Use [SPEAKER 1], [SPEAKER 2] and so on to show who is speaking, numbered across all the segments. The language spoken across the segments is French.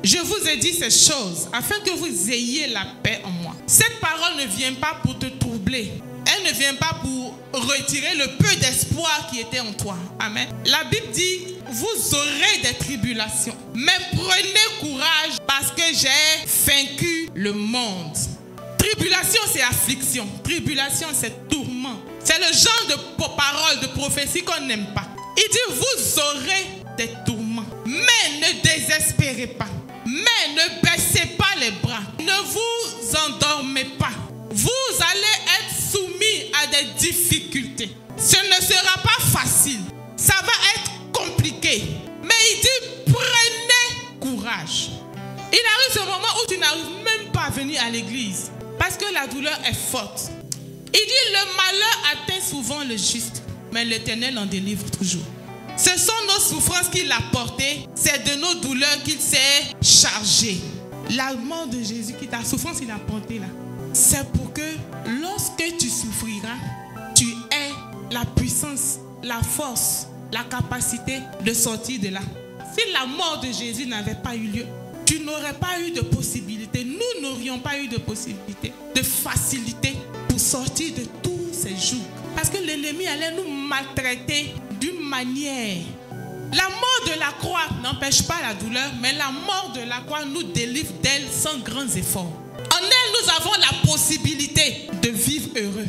[SPEAKER 1] Je vous ai dit ces choses afin que vous ayez la paix en moi. Cette parole ne vient pas pour te troubler. Elle ne vient pas pour retirer le peu d'espoir qui était en toi. Amen. La Bible dit, vous aurez des tribulations. Mais prenez courage parce que j'ai vaincu le monde. Tribulation, c'est affliction. Tribulation, c'est tourment. C'est le genre de parole, de prophétie qu'on n'aime pas. Il dit, vous aurez des tourments. Mais ne désespérez pas. Mais ne baissez pas les bras. Ne vous endormez pas. Vous allez être soumis à des difficultés. Ce ne sera pas facile. Ça va être compliqué. Mais il dit, prenez courage. Il arrive ce moment où tu n'arrives même pas à venir à l'église. Parce que la douleur est forte. Il dit, le malheur atteint souvent le juste. Mais l'Éternel en délivre toujours. Ce sont nos souffrances qu'il a portées. C'est de nos douleurs qu'il s'est chargé. La mort de Jésus, ta souffrance qu'il a portée là, c'est pour que lorsque tu souffriras, tu aies la puissance, la force, la capacité de sortir de là. Si la mort de Jésus n'avait pas eu lieu, tu n'aurais pas eu de possibilité. Nous n'aurions pas eu de possibilité, de facilité pour sortir de tous ces jours. Parce que l'ennemi allait nous maltraiter d'une manière. La mort de la croix n'empêche pas la douleur, mais la mort de la croix nous délivre d'elle sans grands efforts. En elle, nous avons la possibilité de vivre heureux.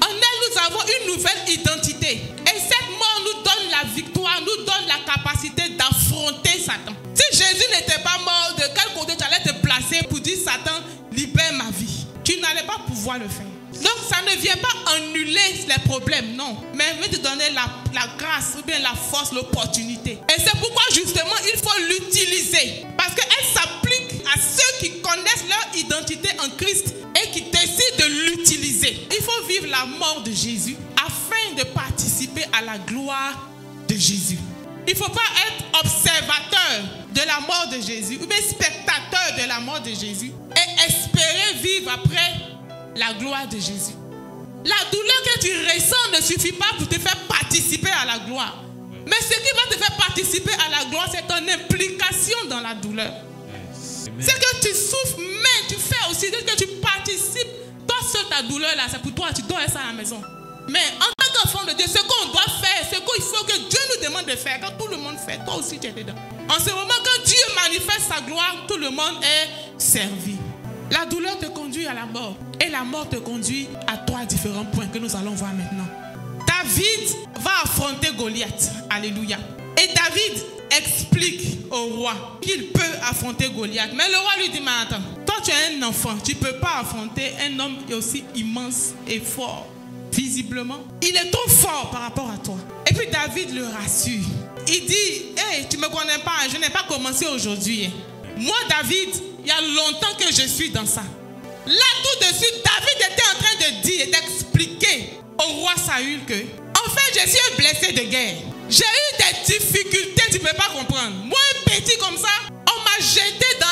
[SPEAKER 1] En elle, nous avons une nouvelle identité. Et cette mort nous donne la victoire, nous donne la capacité d'affronter Satan. Si Jésus n'était pas mort, de quel côté tu allais te placer pour dire Satan, libère ma vie? Tu n'allais pas pouvoir le faire. Donc ça ne vient pas annuler les problèmes, non. Mais il veut te donner la grâce, ou bien la force, l'opportunité. Et c'est pourquoi justement il faut l'utiliser. Parce qu'elle s'applique à ceux qui connaissent leur identité en Christ et qui décident de l'utiliser. Il faut vivre la mort de Jésus afin de participer à la gloire de Jésus. Il ne faut pas être observateur de la mort de Jésus ou bien spectateur de la mort de Jésus et espérer vivre après la gloire de Jésus. La douleur que tu ressens ne suffit pas pour te faire participer à la gloire. Mais ce qui va te faire participer à la gloire, c'est ton implication dans la douleur. C'est que tu souffres, mais tu fais aussi que tu participes. Toi seul, ta douleur là, c'est pour toi, tu dois être à la maison. Mais en tant qu'enfant de Dieu, ce qu'on doit faire, ce qu'il faut que Dieu nous demande de faire, quand tout le monde fait, toi aussi tu es dedans. En ce moment, quand Dieu manifeste sa gloire, tout le monde est servi. La douleur te conduit à la mort. Et la mort te conduit à trois différents points que nous allons voir maintenant. David va affronter Goliath. Alléluia. Et David explique au roi qu'il peut affronter Goliath. Mais le roi lui dit, mais attends, toi tu es un enfant, tu ne peux pas affronter un homme qui est aussi immense et fort. Visiblement, il est trop fort par rapport à toi. Et puis David le rassure. Il dit, hey, tu ne me connais pas, je n'ai pas commencé aujourd'hui. Moi David, il y a longtemps que je suis dans ça. Là tout de suite, David était en train de dire et d'expliquer au roi Saül que, en fait, je suis un blessé de guerre. J'ai eu des difficultés, tu ne peux pas comprendre. Moi, un petit comme ça, on m'a jeté dans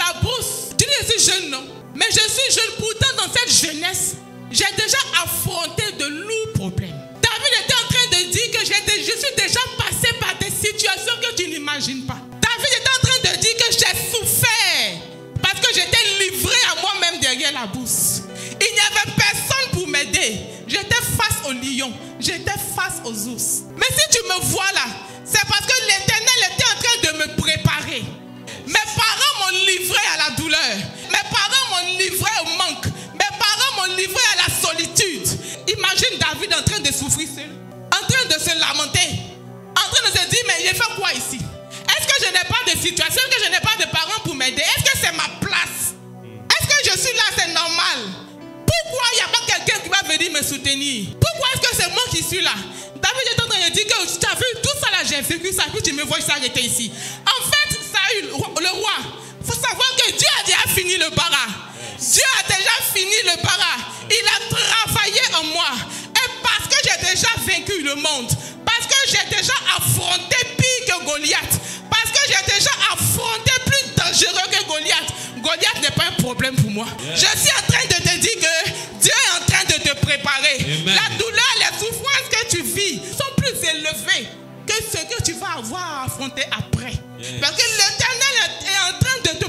[SPEAKER 1] la brousse. Tu dis, je suis jeune, non? Mais je suis jeune, pourtant dans cette jeunesse, j'ai déjà affronté de lourds problèmes. David était en train de dire que je suis déjà passé par des situations que tu n'imagines pas. David était en train de dire que j'ai souffert parce que j'étais livré à moi-même derrière la bourse. Il n'y avait personne pour m'aider. J'étais face aux lions, j'étais face aux ours. Mais si tu me vois là, c'est parce que l'Éternel était en train de me préparer. Mes parents m'ont livré à la douleur. Mes parents m'ont livré au manque. Mes parents m'ont livré à la solitude. Imagine David en train de souffrir seul, en train de se lamenter, en train de se dire, mais j'ai fait quoi ici? Est-ce que je n'ai pas de situation, que je n'ai pas de parents pour m'aider? Est-ce que c'est ma place? Est-ce que je suis là, c'est normal? Pourquoi il n'y a pas quelqu'un qui va venir me soutenir? Pourquoi est-ce que c'est moi qui suis là? David est en train de dire que tu as vu tout ça là, j'ai vécu ça, puis tu me vois s'arrêter ici. En fait, Saül, le roi, il faut savoir que Dieu a déjà fini le bara. Dieu a déjà fini le bara. Il a travaillé en moi. Et parce que j'ai déjà vaincu le monde, parce que j'ai déjà affronté pire que Goliath, parce que j'ai déjà affronté plus dangereux que Goliath, Goliath n'est pas un problème pour moi. Yeah. Je suis en train de te dire que Dieu est en train de te préparer. Amen. La douleur, les souffrances que tu vis sont plus élevées que ce que tu vas avoir à affronter après. Yes. Parce que l'Éternel est en train de te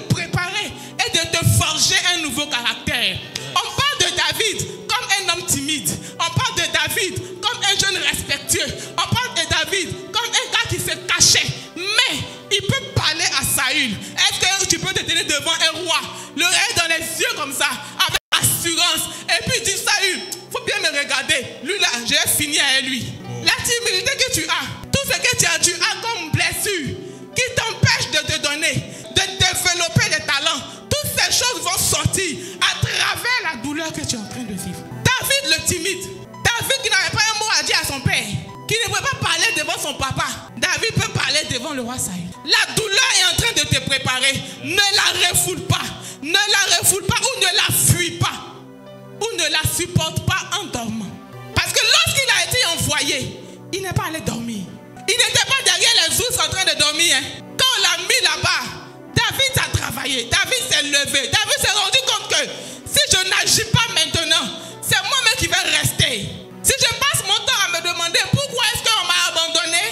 [SPEAKER 1] peux te tenir devant un roi, le regarder dans les yeux comme ça, avec assurance, et puis dire Saül, faut bien me regarder. Lui là, j'ai fini avec lui. La timidité que tu as, tout ce que tu as comme blessure, qui t'empêche de te donner, de développer des talents, toutes ces choses vont sortir à travers la douleur que tu es en train de vivre. David le timide, David qui n'avait pas un mot à dire à son père, qui ne pouvait pas parler devant son papa, David peut parler devant le roi Saül. La douleur est en train de te préparer. Ne la refoule pas. Ne la refoule pas ou ne la fuis pas. Ou ne la supporte pas en dormant. Parce que lorsqu'il a été envoyé, il n'est pas allé dormir. Il n'était pas derrière les ours en train de dormir. Hein. Quand on l'a mis là-bas, David a travaillé. David s'est levé. David s'est rendu compte que si je n'agis pas maintenant, c'est moi-même qui vais rester. Si je passe mon temps à me demander pourquoi est-ce qu'on m'a abandonné,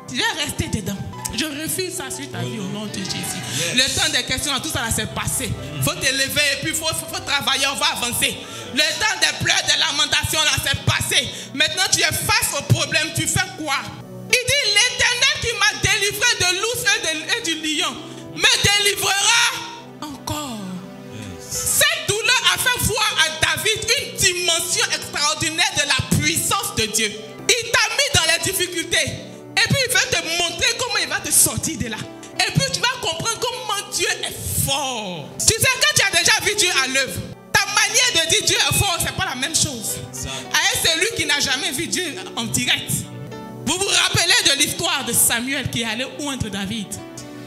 [SPEAKER 1] je vais rester dedans. Je refuse ça sur ta vie au nom de Jésus. Yes. Le temps des questions, tout ça s'est passé. Il faut te lever et puis il faut travailler, on va avancer. Le temps des pleurs, des lamentations, là, c'est passé. Maintenant, tu es face au problème, tu fais quoi? Il dit, l'Éternel qui m'a délivré de l'ours et du lion me délivrera encore. Yes. Cette douleur a fait voir à David une dimension extraordinaire de la puissance de Dieu. Il t'a mis dans les difficultés. Et puis il va te montrer comment il va te sortir de là. Et puis tu vas comprendre comment Dieu est fort. Tu sais, quand tu as déjà vu Dieu à l'œuvre, ta manière de dire Dieu est fort, c'est pas la même chose. Avec celui qui n'a jamais vu Dieu en direct. Vous vous rappelez de l'histoire de Samuel qui est allé oindre David.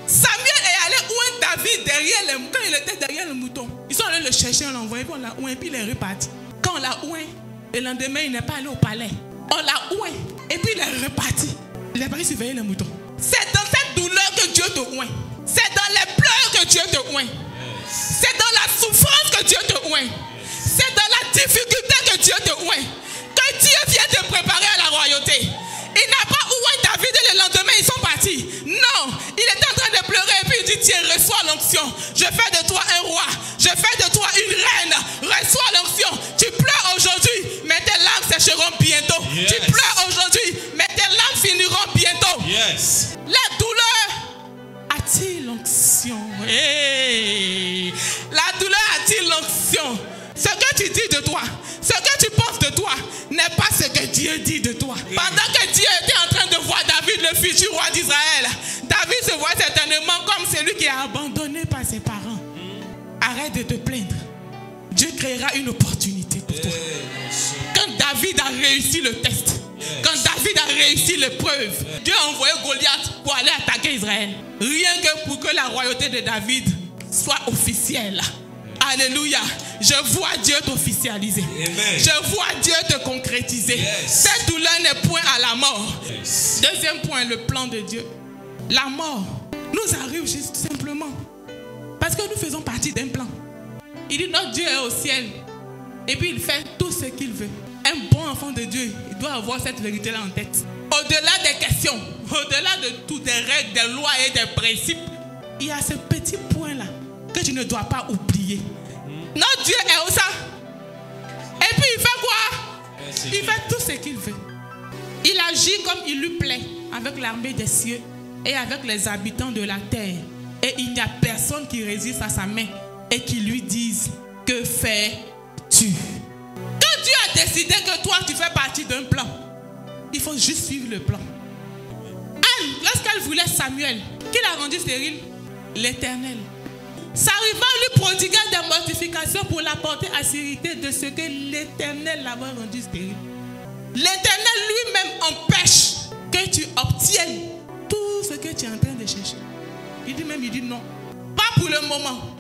[SPEAKER 1] Samuel est allé oindre David quand il était derrière le mouton. Ils sont allés le chercher, on l'a envoyé, on l'a oint, puis il est reparti. Quand on l'a oint, le lendemain, il n'est pas allé au palais. On l'a oint, et puis il est reparti. Il est parti surveiller les moutons. C'est dans cette douleur que Dieu te oint. C'est dans les pleurs que Dieu te oint. C'est dans la souffrance que Dieu te oint. C'est dans la difficulté que Dieu te oint. Que Dieu vient te préparer à la royauté. Il n'a pas oint David et le lendemain ils sont partis. Non, il était en train de pleurer et puis il dit tiens, reçois l'onction. Je fais de toi un roi. Je fais de toi une reine. Reçois l'onction. Tu pleures aujourd'hui, mais tes larmes sécheront bientôt. Yes. Tu pleures aujourd'hui, mais tes larmes finiront bientôt. Yes. La douleur attire l'onction. Hey. La douleur attire l'onction. Ce que tu dis de toi, ce que tu penses de toi, n'est pas ce que Dieu dit de toi. Pendant que Dieu était en train de voir David, le futur roi d'Israël, David se voit certainement comme celui qui est abandonné par ses parents. Arrête de te plaindre. Dieu créera une opportunité pour toi. Quand David a réussi le test, quand David a réussi l'épreuve, Dieu a envoyé Goliath pour aller attaquer Israël. Rien que pour que la royauté de David soit officielle. Alléluia. Je vois Dieu t'officialiser. Je vois Dieu te concrétiser. Yes. Cette douleur n'est point à la mort. Yes. Deuxième point, le plan de Dieu. La mort nous arrive juste simplement parce que nous faisons partie d'un plan. Il dit notre Dieu est au ciel et puis il fait tout ce qu'il veut. Un bon enfant de Dieu, il doit avoir cette vérité-là en tête. Au-delà des questions, au-delà de toutes des règles, des lois et des principes, il y a ce petit point-là que tu ne dois pas oublier. Notre Dieu est où ça? Et puis il fait quoi? Il fait tout ce qu'il veut. Il agit comme il lui plaît avec l'armée des cieux et avec les habitants de la terre. Et il n'y a personne qui résiste à sa main et qui lui dise que fais-tu? Quand Dieu a décidé que toi tu fais partie d'un plan, il faut juste suivre le plan. Anne, lorsqu'elle voulait Samuel, qui l'a rendu stérile? L'Éternel. Ça arriva à lui prodiguer des mortifications pour l'apporter à sécurité de ce que l'Éternel l'avait rendu stérile. L'Éternel lui-même empêche que tu obtiennes tout ce que tu es en train de chercher. Il dit non. Pas pour le moment.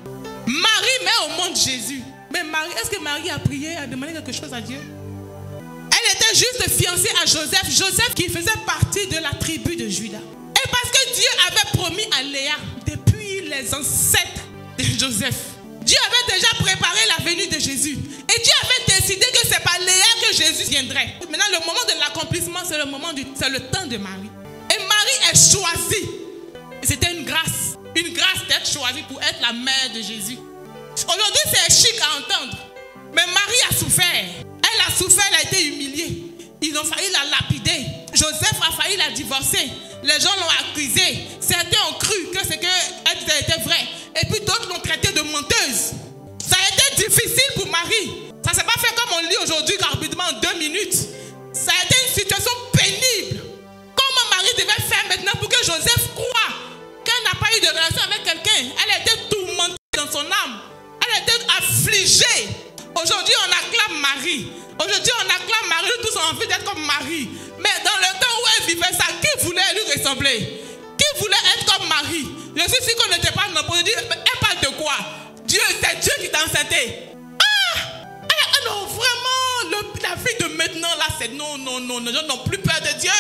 [SPEAKER 1] Marie met au monde Jésus. Mais Marie, est-ce que Marie a prié, a demandé quelque chose à Dieu? Elle était juste fiancée à Joseph. Joseph qui faisait partie de la tribu de Juda. Et parce que Dieu avait promis à Léa depuis les ancêtres de Joseph, Dieu avait déjà préparé la venue de Jésus. Et Dieu avait décidé que c'est par Léa que Jésus viendrait. Maintenant, le moment de l'accomplissement, c'est le temps de Marie. Et Marie est choisie. C'était une grâce d'être choisie pour être la mère de Jésus. Aujourd'hui, c'est chic à entendre. Mais Marie a souffert. Elle a souffert, elle a été humiliée. Ils ont failli la lapider. Joseph a failli la divorcer. Les gens l'ont accusée. Certains ont cru que ce qu'elle disait était vrai. Et puis d'autres dire aujourd'hui rapidement en 2 minutes. Ça a été une situation pénible. Comment Marie devait faire maintenant pour que Joseph croie qu'elle n'a pas eu de relation avec quelqu'un? Elle était tourmentée dans son âme. Elle était affligée. Aujourd'hui, on acclame Marie. Aujourd'hui, on acclame Marie. Nous tous avons envie d'être comme Marie. Mais dans le temps où elle vivait ça, qui voulait lui ressembler? Qui voulait être comme Marie? Je suis sûr qu'on n'était pas dans le dire, elle parle de quoi? Dieu, c'est Dieu qui t'a enceinté. Non, vraiment, la vie de maintenant, là, c'est non, les gens n'ont plus peur de Dieu.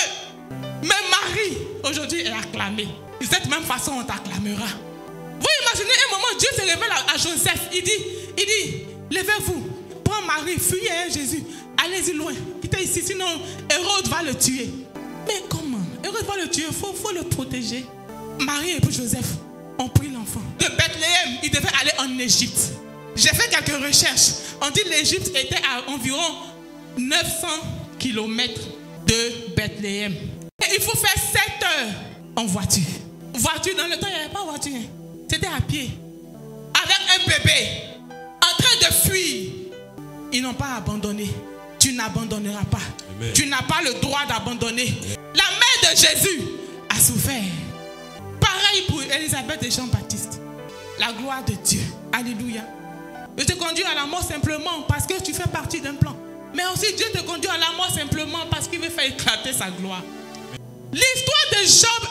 [SPEAKER 1] Mais Marie, aujourd'hui, est acclamée. De cette même façon, on t'acclamera. Vous imaginez un moment, Dieu se révèle à Joseph. Il dit, levez-vous, prends Marie, fuyez Jésus, allez-y loin, quittez ici, sinon Hérode va le tuer. Mais comment? Hérode va le tuer, il faut le protéger. Marie et puis Joseph ont pris l'enfant. De Bethléem, il devait aller en Égypte. J'ai fait quelques recherches. On dit que l'Égypte était à environ 900 km de Bethléem. Et il faut faire 7 heures en voiture. Voiture, dans le temps, il n'y avait pas de voiture. C'était à pied. Avec un bébé, en train de fuir. Ils n'ont pas abandonné. Tu n'abandonneras pas. Amen. Tu n'as pas le droit d'abandonner. La mère de Jésus a souffert. Pareil pour Élisabeth et Jean-Baptiste. La gloire de Dieu. Alléluia. Dieu te conduit à la mort simplement parce que tu fais partie d'un plan. Mais aussi Dieu te conduit à la mort simplement parce qu'il veut faire éclater sa gloire. L'histoire de Job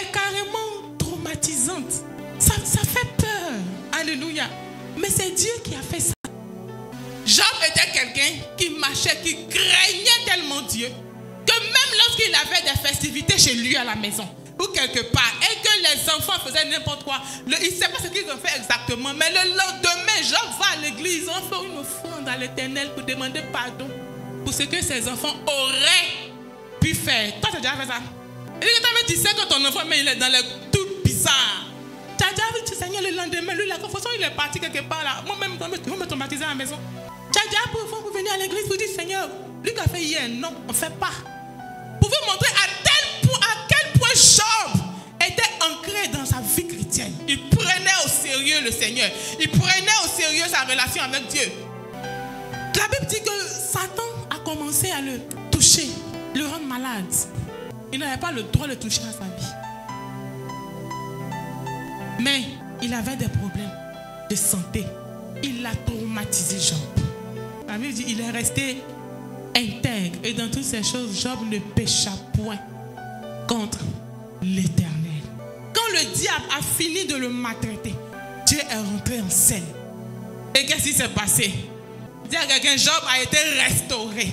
[SPEAKER 1] est carrément traumatisante. Ça fait peur. Alléluia. Mais c'est Dieu qui a fait ça. Job était quelqu'un qui marchait, qui craignait tellement Dieu que même lorsqu'il avait des festivités chez lui à la maison ou quelque part et que les enfants faisaient n'importe quoi, il ne sait pas ce qu'ils ont fait exactement, mais le lendemain, Job va à l'église, on fait une offrande à l'Éternel pour demander pardon pour ce que ses enfants auraient pu faire. Toi, tu as déjà fait ça? Et tu sais que ton enfant, mais il est dans les tout bizarre. Tu as déjà vu, Seigneur, le lendemain, lui, la confusion, il est parti quelque part là. Moi-même, je vais me traumatiser à la maison. Tu as déjà pour venir à l'église pour dire, Seigneur, lui qui a fait hier, non, on ne fait pas. Pour vous montrer à quel point Job était ancré dans sa vie chrétienne. Il prenait au sérieux le Seigneur. Il prenait au sérieux sa relation avec Dieu. La Bible dit que Satan a commencé à le toucher, le rendre malade. Il n'avait pas le droit de toucher à sa vie. Mais il avait des problèmes de santé. Il a traumatisé Job. La Bible dit qu'il est resté intègre. Et dans toutes ces choses, Job ne pécha point contre l'Éternel. Quand le diable a fini de le maltraiter, Dieu est rentré en scène. Et qu'est-ce qui s'est passé? Dis à quelqu'un, Job a été restauré.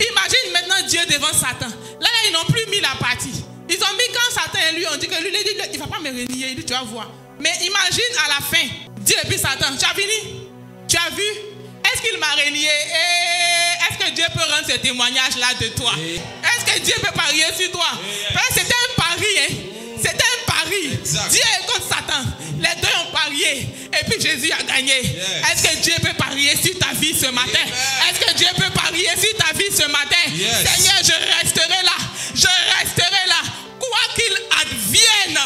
[SPEAKER 1] Imagine maintenant Dieu devant Satan. Là, ils n'ont plus mis la partie. Ils ont mis quand Satan et lui ont dit que lui, il ne va pas me renier. Il dit, tu vas voir. Mais imagine à la fin, Dieu et puis Satan, tu as fini? Tu as vu? Est-ce qu'il m'a renié? Est-ce que Dieu peut rendre ce témoignage-là de toi? Est-ce que Dieu peut parier sur toi? Parce que c'était un pari, hein? C'était un pari. Exact. Dieu est contre Satan. Les deux ont parié. Et puis Jésus a gagné. Yes. Est-ce que Dieu peut parier sur ta vie ce matin? Est-ce que Dieu peut parier sur ta vie ce matin? Yes. Seigneur, je resterai là. Je resterai là. Quoi qu'il advienne.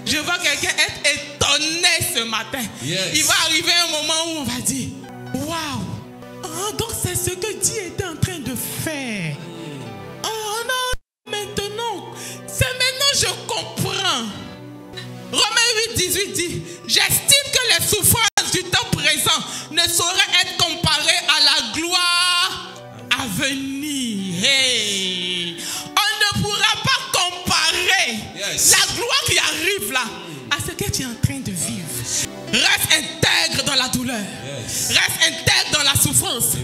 [SPEAKER 1] Je vois quelqu'un être étonné ce matin. Yes. Il va arriver un moment où on va dire, waouh. Oh, donc c'est ce que Dieu était en train de faire. Oh non, maintenant, c'est maintenant je comprends. Romains 8:18 dit, j'estime que les souffrances du temps présent ne sauraient être comparées à la gloire à venir. Hey. On ne pourra pas comparer la gloire qui arrive là à ce que tu es en train de vivre. Reste intègre dans la douleur. Reste intègre dans la souffrance.